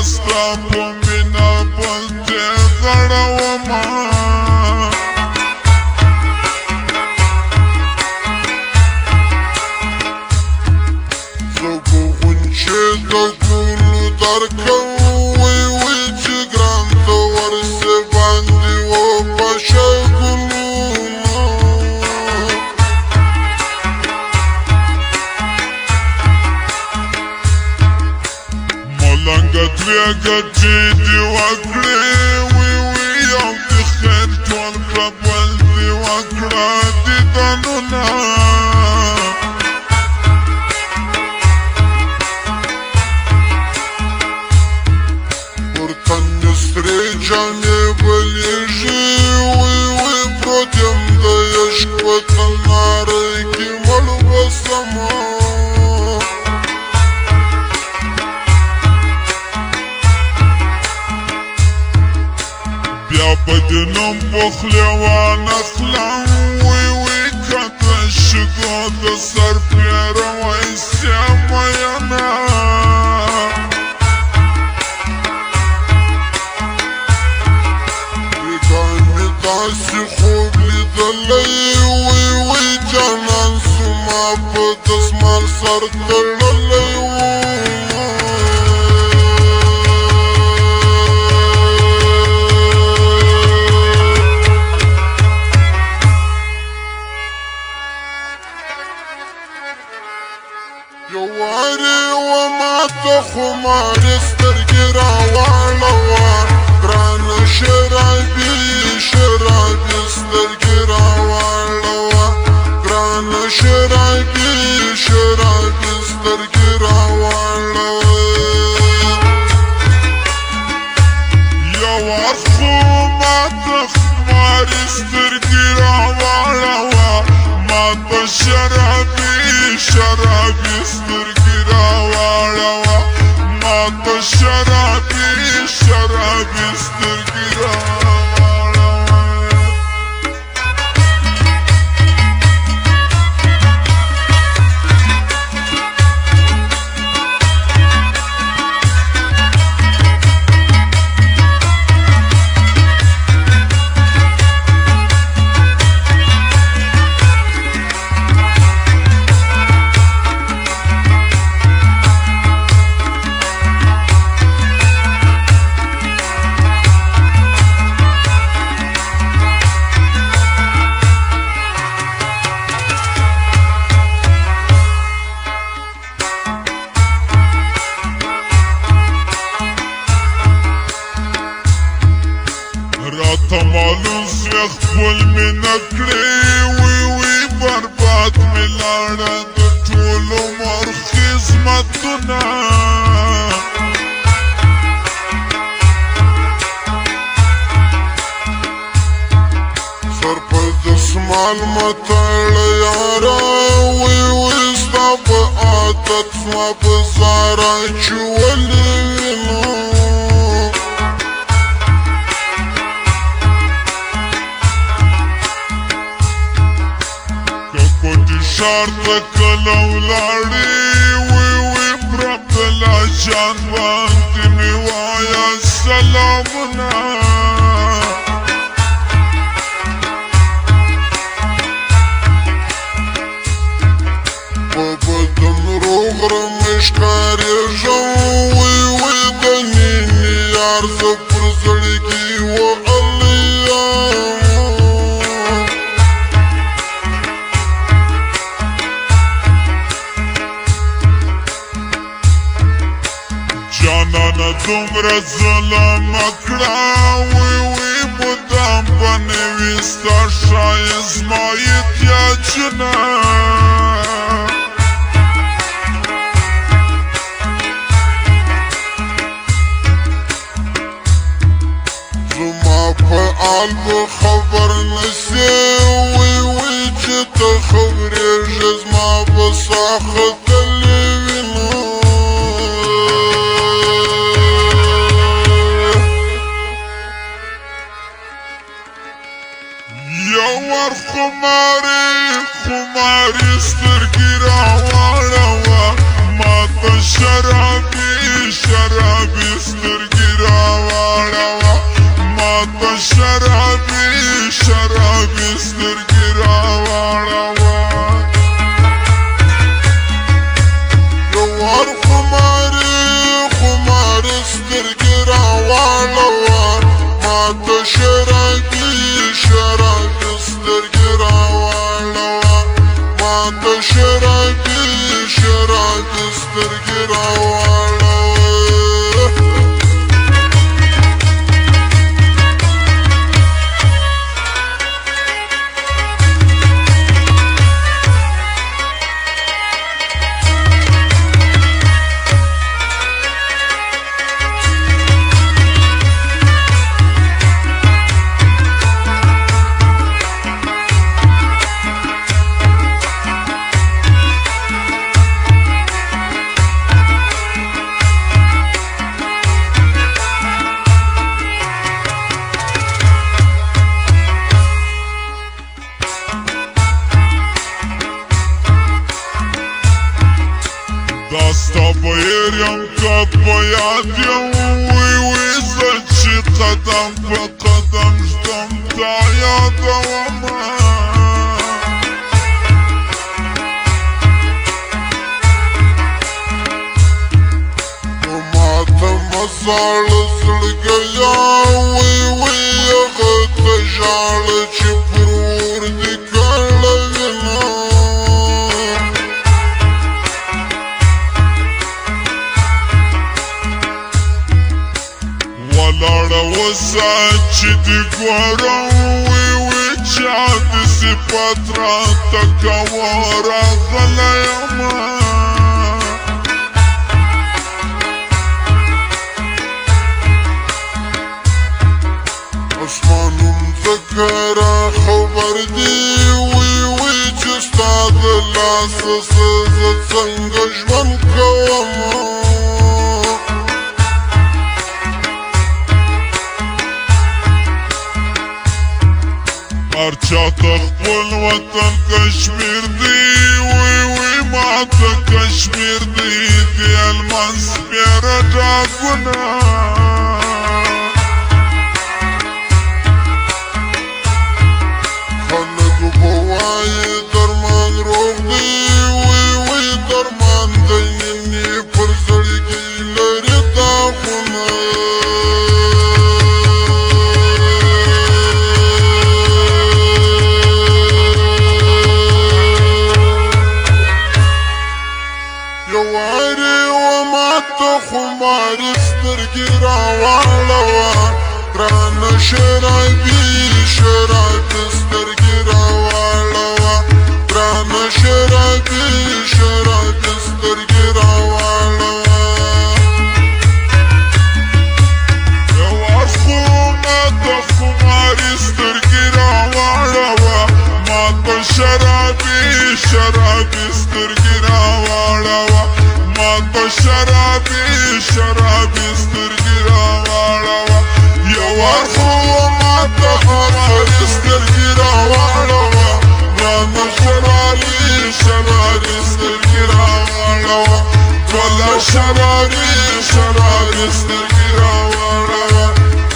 ستا په مینا پلټې غړومه زه به غونچې د ګلو درکوم وی وی چې ګران ته ورسې باندې وپاشه ګلونه ملنګه دوې ګټې دې وکړې وی وی یو د خیر ټول کړه بل دې وکړه دیدنونه سرې جامې بلیږي وی وی پروت یم د عشق په تنارۍ کې مړ بسمه بیا به دې نوم په خولې وانخلم وی وی که د شګو د سر پیروی سې مینه داسې خوب لیدلی وی وی جانان زما په دسمال سر تړلی و یو وارې وما ته خمارې سترګې راواړوه ګرانه شرابي شرابي سترګې راواړوه ګرانه شرابي شرابي سترګې راواړوه یو وخت خو ماته خمارې سترګې راواړوه ماته شرابي شرابي سترګې راواړوه ماته شرابي شرابي سترګې راواړوه راته معلوم سوی خپل مې نه کړې وی وی برباد مې لاړه د ټول عمر خدمتونه سر په دسمال مه تړه یاره وی وی ستا په عادت سوه په زاره چې ولې وینو شار ته کله ولاړې وی وی پر عبدالله جان باندې مې وایه سلامونه په بدن روغ رمې ښکارېږم وی وی د مینې یار زه پر زړګي وهلی یم جانانه دومره ظلم کړه وی وی مدام به نوي ستا ښایست زما احتیاجونه زما په حال به خبر نسې وی وی چې ته خبرېږې زما به ساه ختلې وینو یو ور خمارې خمارې سترګې راواړوه ماته شرابي شرابي شرابي سترګې راواړوه ماته شرابي شرابي سترګې راواړوه یوار خماري سترګې راواړوه ماته شرابي شرابي سترګې راواړوه ماته شرابي شرابي سترګې راواړوه داستا بیر یم کد باید یم وی زه چې قدم په قدم ژدم تا یادومه نو ماته مه ژاړه زړګیه وی هغه ته ژاړه چې پر اور دې کړه وینه ولاړه وسه چې دې ګورم وی چا دې صفت راته کوه راغلی یمه اسمان مځکه را خبر دي وی چې ستا د لاسه څه زه څنګه ژوند کومه هر چاته خپل وطن کشمیر دی وی ماته کشمیر دی د هلمند سپېره ډاګونه خلک به وایي درمان روغ دی وی درمان دی نینې پر زړګي لري داغونه خماري سترګې راواړوه ګرانه شرابي شرابي سترګې راواړوه ګرانه شرابي شرابي سترګې راواړوه یوار خو ماته خماري سترګې راواړوه ماته شرابي شرابي سترګې راواړوه ماته شرابي شرابي سترګې راواړوه یوار خو ماته خماري سترګې راواړوه ګرانه شرابي شرابي سترګې راواړوه ټوله شرابي شرابي سترګې راواړوه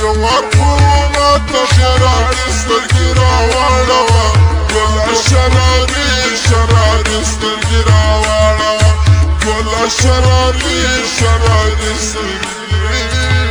یوار خو ماته شرابي سترګې راواړوه ټوله شرابي شرابي سترګې راواړوه شرابي شرابي سترګې